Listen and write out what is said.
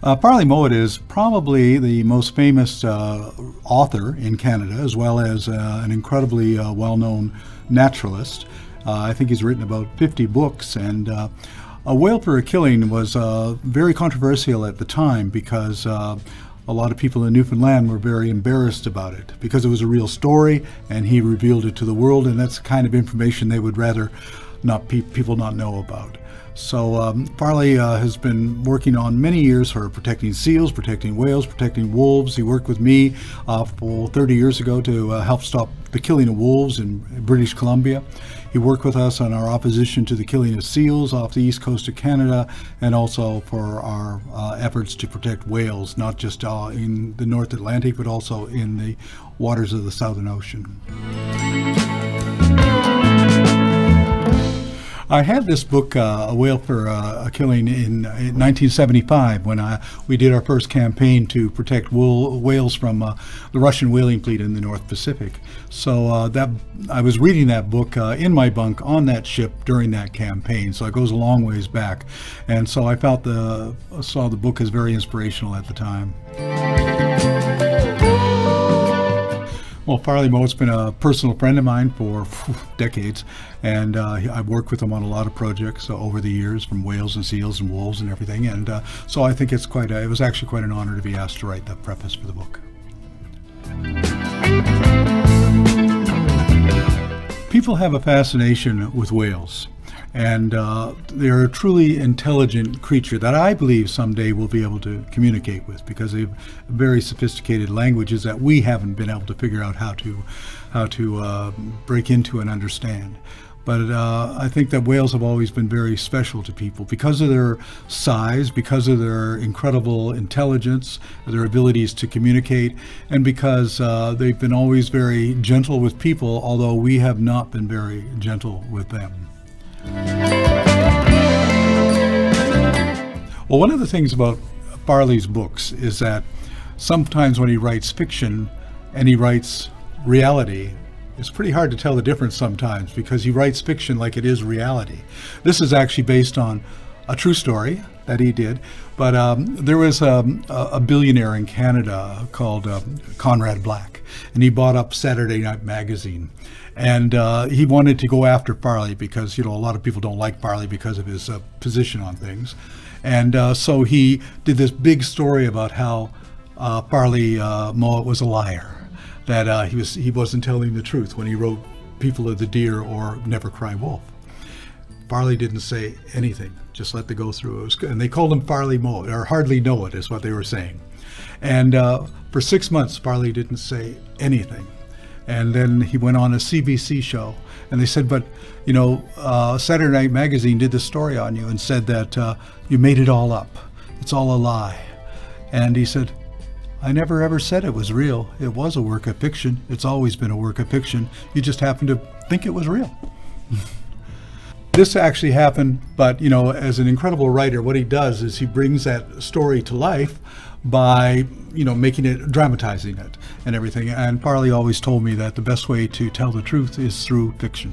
Farley Mowat is probably the most famous author in Canada, as well as an incredibly well-known naturalist. I think he's written about 50 books, and A Whale for a Killing was very controversial at the time because a lot of people in Newfoundland were very embarrassed about it because it was a real story and he revealed it to the world, and that's the kind of information they would rather not people not know about. So Farley has been working on many years for protecting seals, protecting whales, protecting wolves. He worked with me 30 years ago to help stop the killing of wolves in British Columbia. He worked with us on our opposition to the killing of seals off the east coast of Canada, and also for our efforts to protect whales, not just in the North Atlantic, but also in the waters of the Southern Ocean. I had this book, A Whale for a Killing, in 1975 when we did our first campaign to protect whales from the Russian whaling fleet in the North Pacific. So I was reading that book in my bunk on that ship during that campaign, so it goes a long ways back. And so I saw the book as very inspirational at the time. Well, Farley Mowat's been a personal friend of mine for decades, and I've worked with him on a lot of projects over the years, from whales and seals and wolves and everything. And so I think it was actually quite an honor to be asked to write the preface for the book. People have a fascination with whales, and they're a truly intelligent creature that I believe someday we'll be able to communicate with, because they have very sophisticated languages that we haven't been able to figure out how to break into and understand. But I think that whales have always been very special to people because of their size, because of their incredible intelligence, their abilities to communicate, and because they've been always very gentle with people, although we have not been very gentle with them. Well, one of the things about Farley's books is that sometimes when he writes fiction and he writes reality, it's pretty hard to tell the difference sometimes, because he writes fiction like it is reality. This is actually based on a true story that he did, but there was a billionaire in Canada called Conrad Black, and he bought up Saturday Night Magazine. And he wanted to go after Farley because, a lot of people don't like Farley because of his position on things. And so he did this big story about how Farley Mowat was a liar, that he wasn't telling the truth when he wrote People of the Deer or Never Cry Wolf. Farley didn't say anything, just let it go through. And they called him Farley Mowat, or Hardly Know It is what they were saying. And for 6 months, Farley didn't say anything. And then he went on a CBC show, and they said, but, Saturday Night Magazine did this story on you and said that you made it all up. It's all a lie. And he said, I never ever said it was real. It was a work of fiction. It's always been a work of fiction. You just happen to think it was real. This actually happened, but, as an incredible writer, what he does is he brings that story to life by, making it, dramatizing it and everything. And Farley always told me that the best way to tell the truth is through fiction.